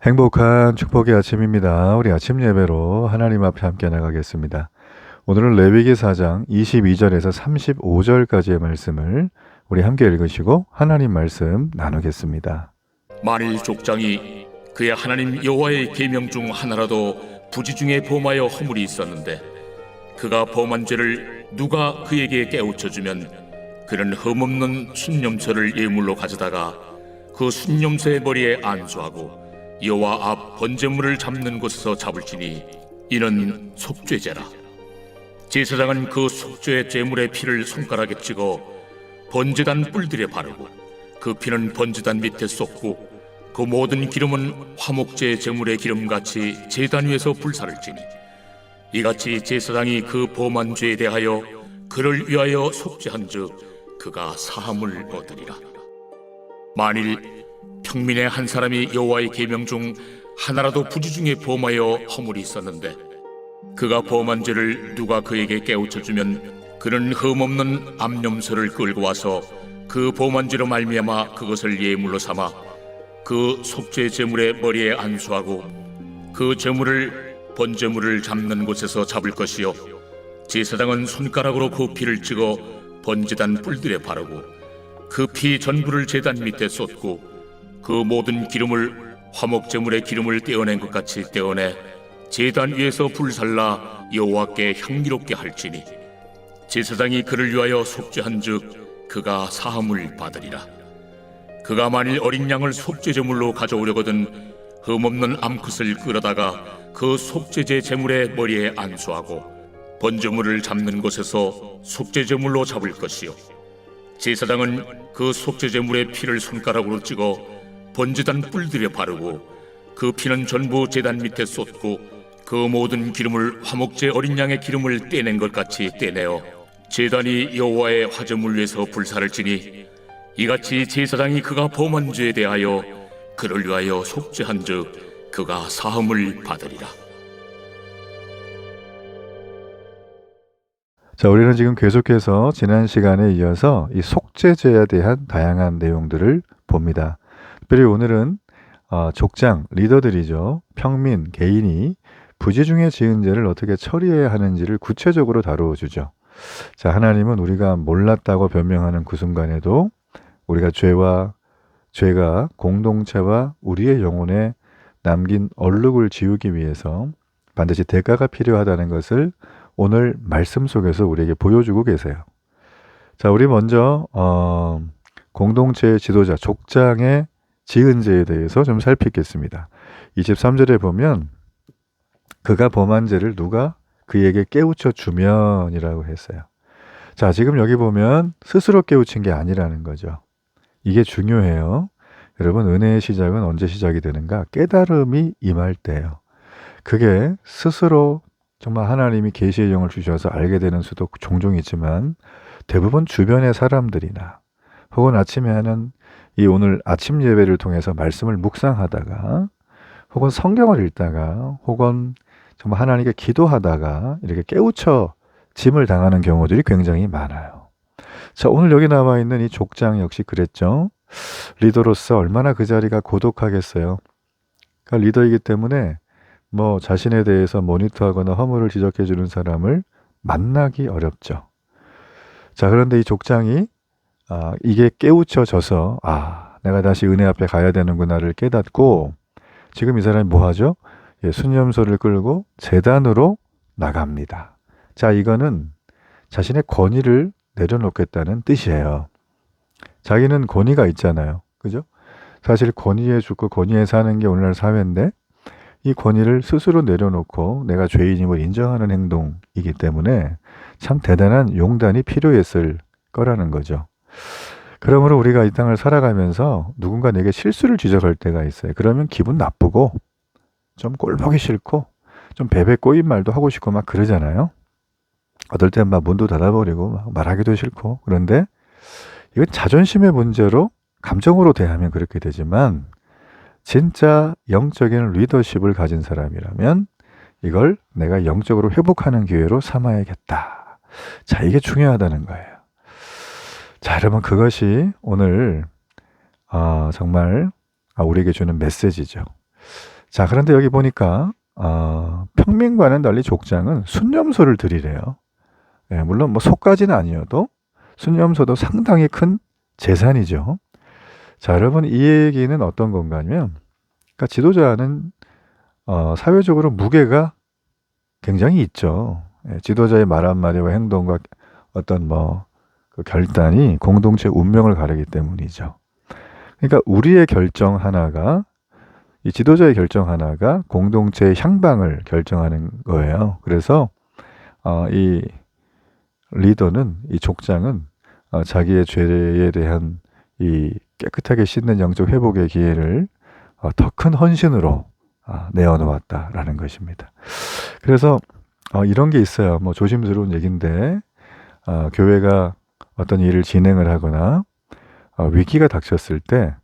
행복한 축복의 아침입니다. 우리 아침 예배로 하나님 앞에 함께 나가겠습니다. 오늘은 레위기 4장 22절에서 35절까지의 말씀을 우리 함께 읽으시고 하나님 말씀 나누겠습니다. 만일 족장이 그의 하나님 여호와의 계명 중 하나라도 부지 중에 범하여 허물이 있었는데 그가 범한 죄를 누가 그에게 깨우쳐주면 그는 흠없는 순념서를 예물로 가져다가 그 순념서의 머리에 안수하고 여호와 앞 번제물을 잡는 곳에서 잡을지니 이는 속죄제라. 제사장은 그 속죄 제물의 피를 손가락에 찍어 번제단 뿔들에 바르고 그 피는 번제단 밑에 쏟고 그 모든 기름은 화목제 제물의 기름같이 제단 위에서 불사를 지니 이같이 제사장이 그 범한 죄에 대하여 그를 위하여 속죄한즉 그가 사함을 얻으리라. 만일 평민의 한 사람이 여호와의 계명 중 하나라도 부지 중에 범하여 허물이 있었는데 그가 범한 죄를 누가 그에게 깨우쳐주면 그는 흠없는 암염소를 끌고 와서 그 범한 죄로 말미암아 그것을 예물로 삼아 그 속죄 제물의 머리에 안수하고 그 제물을 번제물을 잡는 곳에서 잡을 것이요 제사장은 손가락으로 그 피를 찍어 번제단 뿔들에 바르고 그 피 전부를 제단 밑에 쏟고 그 모든 기름을 화목제물의 기름을 떼어낸 것 같이 떼어내 제단 위에서 불살라 여호와께 향기롭게 할지니 제사장이 그를 위하여 속죄한즉 그가 사함을 받으리라. 그가 만일 어린 양을 속죄제물로 가져오려거든 흠없는 암컷을 끌어다가 그 속죄제 제물의 머리에 안수하고 번제물을 잡는 곳에서 속죄제물로 잡을 것이요 제사장은 그 속죄제물의 피를 손가락으로 찍어 번제단 뿔들에 바르고 그 피는 전부 제단 밑에 쏟고 그 모든 기름을 화목제 어린 양의 기름을 떼낸 것 같이 떼내어 제단이 여호와의 화제물 위에서 불사를 지니 이같이 제사장이 그가 범한 죄에 대하여 그를 위하여 속죄한즉 그가 사함을 받으리라. 자, 우리는 지금 계속해서 지난 시간에 이어서 이 속죄제에 대한 다양한 내용들을 봅니다. 특별히 오늘은 족장, 리더들이죠. 평민, 개인이 부지 중에 지은 죄를 어떻게 처리해야 하는지를 구체적으로 다루어주죠. 자, 하나님은 우리가 몰랐다고 변명하는 그 순간에도 우리가 죄가 공동체와 우리의 영혼에 남긴 얼룩을 지우기 위해서 반드시 대가가 필요하다는 것을 오늘 말씀 속에서 우리에게 보여주고 계세요. 자, 우리 먼저 공동체의 지도자, 족장의 지은 죄에 대해서 좀 살피겠습니다. 23절에 보면 그가 범한 죄를 누가 그에게 깨우쳐 주면이라고 했어요. 자, 지금 여기 보면 스스로 깨우친 게 아니라는 거죠. 이게 중요해요. 여러분, 은혜의 시작은 언제 시작이 되는가? 깨달음이 임할 때예요. 그게 스스로 정말 하나님이 계시의 영을 주셔서 알게 되는 수도 종종 있지만 대부분 주변의 사람들이나 혹은 아침에 하는 이 오늘 아침 예배를 통해서 말씀을 묵상하다가 혹은 성경을 읽다가 혹은 정말 하나님께 기도하다가 이렇게 깨우쳐 짐을 당하는 경우들이 굉장히 많아요. 자, 오늘 여기 나와 있는 이 족장 역시 그랬죠. 리더로서 얼마나 그 자리가 고독하겠어요. 그러니까 리더이기 때문에 뭐 자신에 대해서 모니터하거나 허물을 지적해 주는 사람을 만나기 어렵죠. 자, 그런데 이 족장이 이게 깨우쳐져서 내가 다시 은혜 앞에 가야 되는구나를 깨닫고 지금 이 사람이 뭐 하죠? 순념소를 끌고 제단으로 나갑니다. 자, 이거는 자신의 권위를 내려놓겠다는 뜻이에요. 자기는 권위가 있잖아요. 그죠? 사실 권위에 죽고 권위에 사는 게 오늘날 사회인데 이 권위를 스스로 내려놓고 내가 죄인임을 인정하는 행동이기 때문에 참 대단한 용단이 필요했을 거라는 거죠. 그러므로 우리가 이 땅을 살아가면서 누군가 내게 실수를 지적할 때가 있어요. 그러면 기분 나쁘고 좀 꼴보기 싫고 좀 베베 꼬인 말도 하고 싶고 막 그러잖아요. 어떨 땐 막 문도 닫아버리고 막 말하기도 싫고. 그런데 이건 자존심의 문제로 감정으로 대하면 그렇게 되지만 진짜 영적인 리더십을 가진 사람이라면 이걸 내가 영적으로 회복하는 기회로 삼아야겠다. 자, 이게 중요하다는 거예요. 자, 여러분, 그것이 오늘 정말 우리에게 주는 메시지죠. 자, 그런데 여기 보니까 평민과는 달리 족장은 순념소를 드리래요. 예, 물론 뭐 소까지는 아니어도 순념소도 상당히 큰 재산이죠. 자, 여러분 이 얘기는 어떤 건가면, 그러니까 지도자는 사회적으로 무게가 굉장히 있죠. 예, 지도자의 말 한마디와 행동과 어떤 그 결단이 공동체 운명을 가르기 때문이죠. 그러니까 우리의 결정 하나가, 이 지도자의 결정 하나가 공동체의 향방을 결정하는 거예요. 그래서 이 리더는, 이 족장은 자기의 죄에 대한 이 깨끗하게 씻는 영적 회복의 기회를 더 큰 헌신으로 내어놓았다라는 것입니다. 그래서 이런 게 있어요. 뭐 조심스러운 얘기인데, 교회가 어떤 일을 진행을 하거나 위기가 닥쳤을 때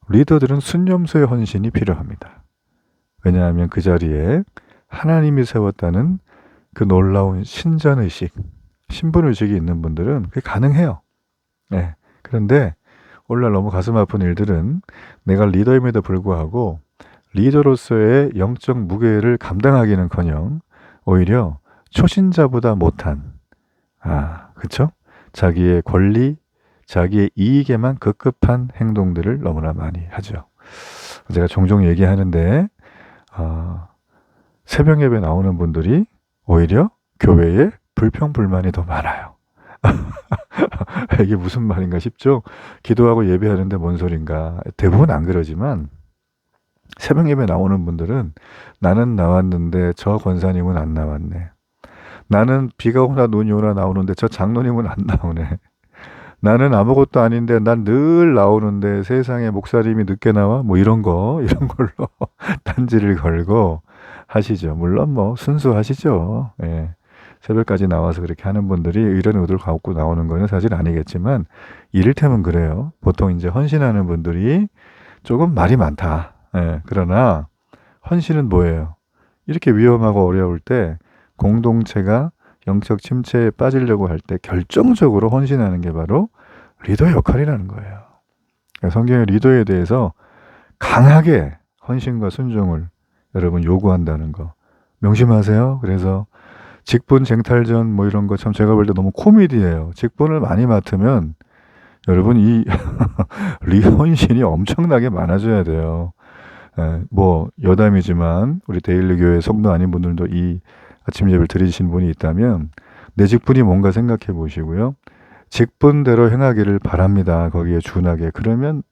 리더들은 순념소의 헌신이 필요합니다. 왜냐하면 그 자리에 하나님이 세웠다는 그 놀라운 신전의식, 신분의식이 있는 분들은 그게 가능해요. 네. 그런데 오늘날 너무 가슴 아픈 일들은 내가 리더임에도 불구하고 리더로서의 영적 무게를 감당하기는커녕 오히려 초신자보다 못한, 그쵸? 자기의 권리, 자기의 이익에만 급급한 행동들을 너무나 많이 하죠. 제가 종종 얘기하는데 새벽 예배 나오는 분들이 오히려 교회에 불평불만이 더 많아요. 이게 무슨 말인가 싶죠? 기도하고 예배하는데 뭔 소린가. 대부분 안 그러지만 새벽 예배 나오는 분들은 나는 나왔는데 저 권사님은 안 나왔네. 나는 비가 오나 눈이 오나 나오는데 저 장로님은 안 나오네. 나는 아무것도 아닌데 난 늘 나오는데 세상에 목사님이 늦게 나와? 뭐 이런 걸로 딴지를 걸고 하시죠. 물론 뭐 순수하시죠. 예. 새벽까지 나와서 그렇게 하는 분들이 이런 의도를 갖고 나오는 거는 사실 아니겠지만, 이를테면 그래요. 보통 이제 헌신하는 분들이 조금 말이 많다. 예. 그러나 헌신은 뭐예요? 이렇게 위험하고 어려울 때 공동체가 영적 침체에 빠지려고 할 때 결정적으로 헌신하는 게 바로 리더의 역할이라는 거예요. 성경의 리더에 대해서 강하게 헌신과 순종을 여러분 요구한다는 거 명심하세요. 그래서 직분 쟁탈전 뭐 이런 거 참 제가 볼 때 너무 코미디예요. 직분을 많이 맡으면 여러분 이 헌신이 엄청나게 많아져야 돼요. 뭐 여담이지만 우리 데일리 교회 성도 아닌 분들도 이 아침 예배를 드리신 분이 있다면 내 직분이 뭔가 생각해 보시고요. 직분대로 행하기를 바랍니다. 거기에 준하게. 그러면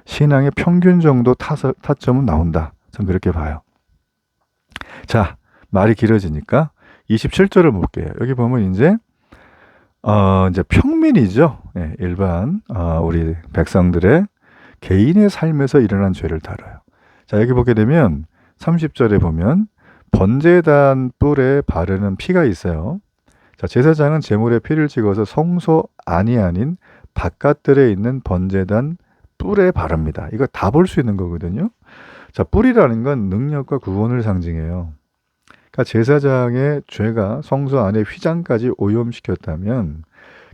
신앙의 평균 정도 타점은 나온다. 전 그렇게 봐요. 자, 말이 길어지니까 27절을 볼게요. 여기 보면 이제 평민이죠. 네, 일반 우리 백성들의 개인의 삶에서 일어난 죄를 다뤄요. 자, 여기 보게 되면 30절에 보면 번제단 뿔에 바르는 피가 있어요. 자, 제사장은 제물에 피를 찍어서 성소 안이 아닌 바깥들에 있는 번제단 뿔에 바릅니다. 이거 다 볼 수 있는 거거든요. 자, 뿔이라는 건 능력과 구원을 상징해요. 그러니까 제사장의 죄가 성소 안의 휘장까지 오염시켰다면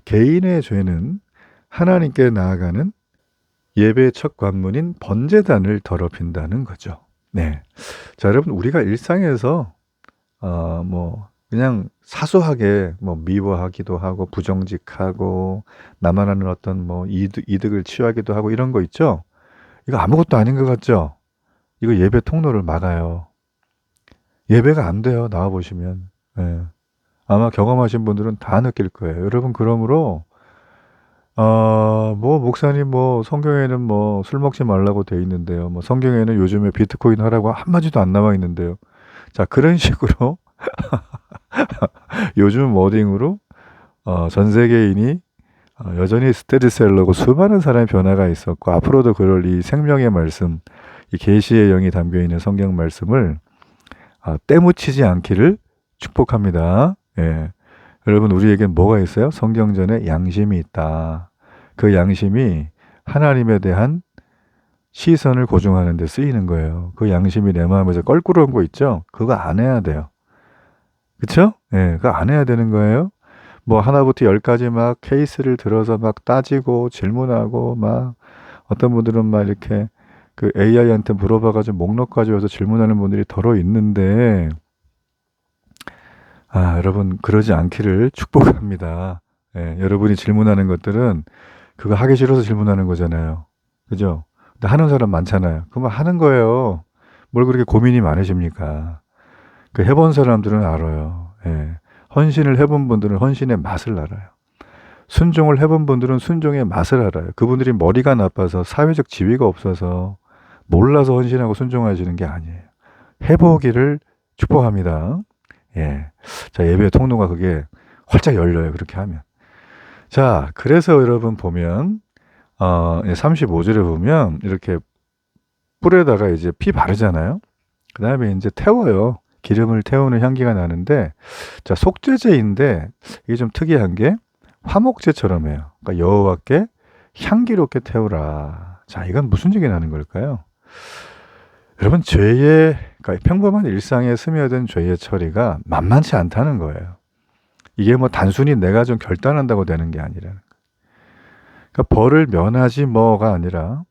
개인의 죄는 하나님께 나아가는 예배의 첫 관문인 번제단을 더럽힌다는 거죠. 네. 자, 여러분 우리가 일상에서 그냥 사소하게 미워하기도 하고 부정직하고 나만 아는 어떤 이득을 취하기도 하고 이런 거 있죠. 이거 아무것도 아닌 것 같죠. 이거 예배 통로를 막아요. 예배가 안 돼요. 나와 보시면. 예. 아마 경험하신 분들은 다 느낄 거예요. 여러분 그러므로 목사님 성경에는 술 먹지 말라고 돼 있는데요. 성경에는 요즘에 비트코인 하라고 한마디도 안 나와 있는데요. 자, 그런 식으로 요즘 워딩으로 전 세계인이 여전히 스테디셀러고 수많은 사람의 변화가 있었고 앞으로도 그럴 이 생명의 말씀, 이 계시의 영이 담겨 있는 성경 말씀을 때묻히지 않기를 축복합니다. 예. 여러분 우리에겐 뭐가 있어요? 성경전에 양심이 있다. 그 양심이 하나님에 대한 시선을 고정하는 데 쓰이는 거예요. 그 양심이 내 마음에서 껄끄러운 거 있죠? 그거 안 해야 돼요. 그쵸? 예, 그거 안 해야 되는 거예요. 하나부터 10까지 막 케이스를 들어서 막 따지고 질문하고 어떤 분들은 이렇게 그 AI한테 물어봐가지고 목록 가져와서 질문하는 분들이 더러 있는데, 여러분 그러지 않기를 축복합니다. 예, 여러분이 질문하는 것들은 그거 하기 싫어서 질문하는 거잖아요. 그죠? 근데 하는 사람 많잖아요. 그럼 하는 거예요. 뭘 그렇게 고민이 많으십니까? 그 해본 사람들은 알아요. 예. 헌신을 해본 분들은 헌신의 맛을 알아요. 순종을 해본 분들은 순종의 맛을 알아요. 그분들이 머리가 나빠서 사회적 지위가 없어서 몰라서 헌신하고 순종하시는 게 아니에요. 해보기를 축복합니다. 예. 자, 예배 통로가 그게 활짝 열려요. 그렇게 하면. 자, 그래서 여러분 보면, 35절에 보면 이렇게 뿔에다가 이제 피 바르잖아요. 그 다음에 이제 태워요. 기름을 태우는 향기가 나는데, 자, 속죄제인데, 이게 좀 특이한 게 화목제처럼 해요. 그러니까 여호와께 향기롭게 태우라. 자, 이건 무슨 얘기 나는 걸까요? 여러분, 그러니까 평범한 일상에 스며든 죄의 처리가 만만치 않다는 거예요. 이게 뭐 단순히 내가 좀 결단한다고 되는 게 아니라는 거예요. 그러니까 벌을 면하지 뭐가 아니라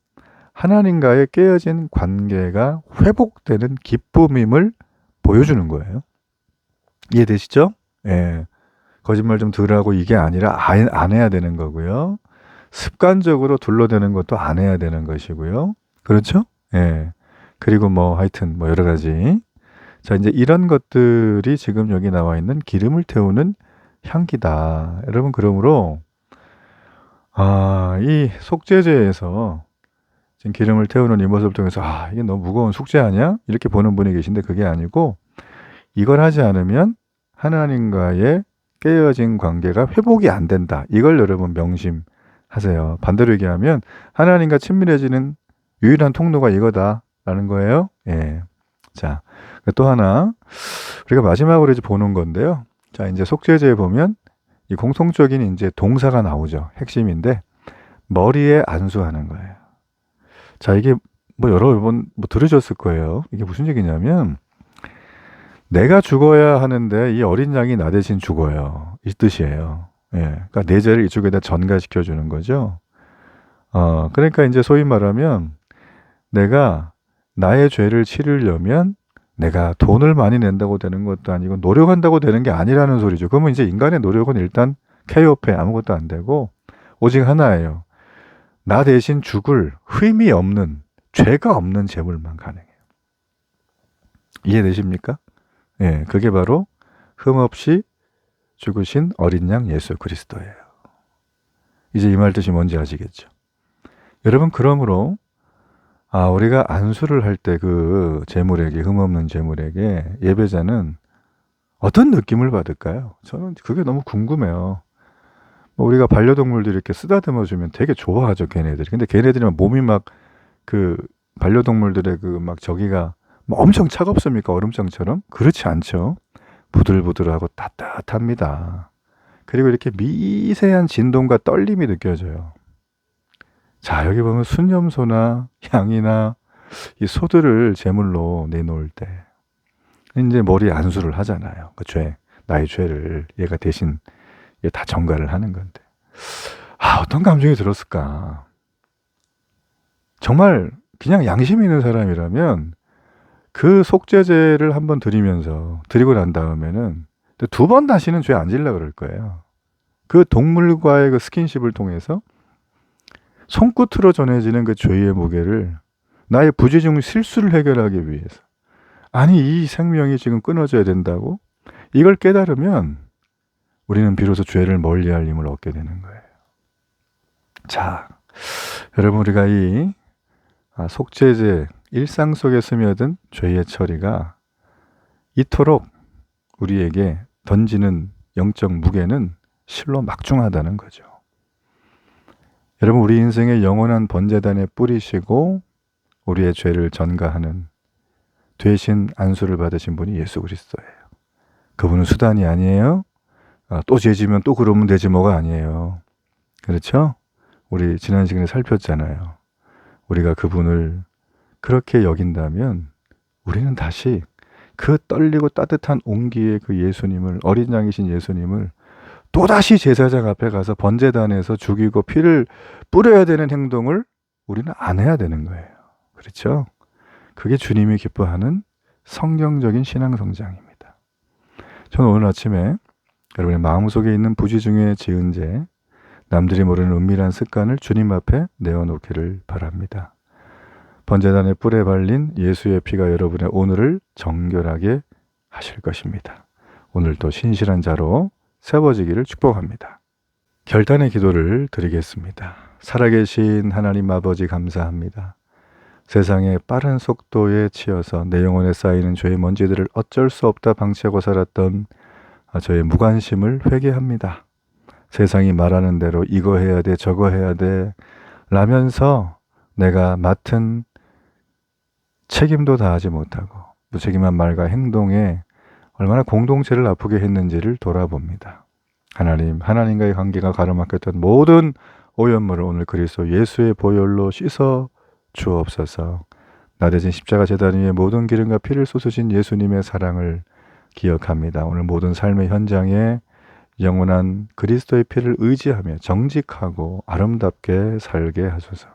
하나님과의 깨어진 관계가 회복되는 기쁨임을 보여주는 거예요. 이해되시죠? 예. 거짓말 좀 덜 하고 이게 아니라 안 해야 되는 거고요. 습관적으로 둘러대는 것도 안 해야 되는 것이고요. 그렇죠? 예. 그리고 뭐 하여튼 뭐 여러 가지. 자, 이제 이런 것들이 지금 여기 나와 있는 기름을 태우는 향기다. 여러분, 그러므로 이 속죄제에서 지금 기름을 태우는 이 모습을 통해서 이게 너무 무거운 숙제 아니야? 이렇게 보는 분이 계신데 그게 아니고, 이걸 하지 않으면 하나님과의 깨어진 관계가 회복이 안 된다. 이걸 여러분 명심하세요. 반대로 얘기하면 하나님과 친밀해지는 유일한 통로가 이거다라는 거예요. 예. 자, 또 하나 우리가 마지막으로 이제 보는 건데요. 자, 이제 속죄제에 보면 이 공통적인 이제 동사가 나오죠. 핵심인데 머리에 안수하는 거예요. 자, 이게 뭐 여러 번 뭐 들으셨을 거예요. 이게 무슨 얘기냐면 내가 죽어야 하는데 이 어린 양이 나 대신 죽어요. 이 뜻이에요. 예. 그러니까 내 죄를 이쪽에다 전가시켜 주는 거죠. 그러니까 이제 소위 말하면 내가 나의 죄를 치르려면 내가 돈을 많이 낸다고 되는 것도 아니고 노력한다고 되는 게 아니라는 소리죠. 그러면 이제 인간의 노력은 일단 케이오페 아무것도 안 되고 오직 하나예요. 나 대신 죽을 흠이 없는, 죄가 없는 제물만 가능해요. 이해되십니까? 예, 그게 바로 흠 없이 죽으신 어린 양 예수 그리스도예요. 이제 이 말 뜻이 뭔지 아시겠죠? 여러분, 그러므로 우리가 안수를 할 때 그 제물에게, 흠 없는 제물에게 예배자는 어떤 느낌을 받을까요? 저는 그게 너무 궁금해요. 우리가 반려동물들 이렇게 쓰다듬어 주면 되게 좋아하죠, 걔네들이. 근데 걔네들이 몸이 막 그 반려동물들의 그 막 저기가 뭐 엄청 차갑습니까? 얼음장처럼? 그렇지 않죠. 부들부들하고 따뜻합니다. 그리고 이렇게 미세한 진동과 떨림이 느껴져요. 자, 여기 보면 순념소나 양이나 이 소들을 제물로 내놓을 때 이제 머리에 안수를 하잖아요. 그 죄, 나의 죄를 얘가 대신 다 전가를 하는 건데. 어떤 감정이 들었을까? 정말 그냥 양심 있는 사람이라면 그 속죄제를 한번 드리고 난 다음에는 두 번 다시는 죄 안 지으려고 그럴 거예요. 그 동물과의 그 스킨십을 통해서 손끝으로 전해지는 그 죄의 무게를 나의 부재중 실수를 해결하기 위해서, 아니 이 생명이 지금 끊어져야 된다고 이걸 깨달으면 우리는 비로소 죄를 멀리할 힘을 얻게 되는 거예요. 자, 여러분, 우리가 이 속죄제, 일상 속에 스며든 죄의 처리가 이토록 우리에게 던지는 영적 무게는 실로 막중하다는 거죠. 여러분, 우리 인생의 영원한 번제단에 뿌리시고 우리의 죄를 전가하는 되신 안수를 받으신 분이 예수 그리스도예요. 그분은 수단이 아니에요. 또 죄지면 또 그러면 되지 뭐가 아니에요. 그렇죠? 우리 지난 시간에 살폈잖아요. 우리가 그분을 그렇게 여긴다면 우리는 다시 그 떨리고 따뜻한 온기의 그 예수님을, 어린 양이신 예수님을 또다시 제사장 앞에 가서 번제단에서 죽이고 피를 뿌려야 되는 행동을 우리는 안 해야 되는 거예요. 그렇죠? 그게 주님이 기뻐하는 성경적인 신앙 성장입니다. 저는 오늘 아침에 여러분의 마음속에 있는 부지 중에 지은 죄, 남들이 모르는 은밀한 습관을 주님 앞에 내어놓기를 바랍니다. 번제단의 뿔에 발린 예수의 피가 여러분의 오늘을 정결하게 하실 것입니다. 오늘도 신실한 자로 세워지기를 축복합니다. 결단의 기도를 드리겠습니다. 살아계신 하나님 아버지 감사합니다. 세상의 빠른 속도에 치여서 내 영혼에 쌓이는 죄의 먼지들을 어쩔 수 없다 방치하고 살았던 저의 무관심을 회개합니다. 세상이 말하는 대로 이거 해야 돼, 저거 해야 돼 라면서 내가 맡은 책임도 다하지 못하고 무책임한 말과 행동에 얼마나 공동체를 아프게 했는지를 돌아봅니다. 하나님과의 관계가 가로막혔던 모든 오염물을 오늘 그리스도 예수의 보혈로 씻어 주옵소서. 나 대신 십자가 제단 위에 모든 기름과 피를 쏟으신 예수님의 사랑을 기억합니다. 오늘 모든 삶의 현장에 영원한 그리스도의 피를 의지하며 정직하고 아름답게 살게 하소서.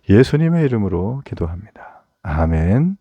예수님의 이름으로 기도합니다. 아멘.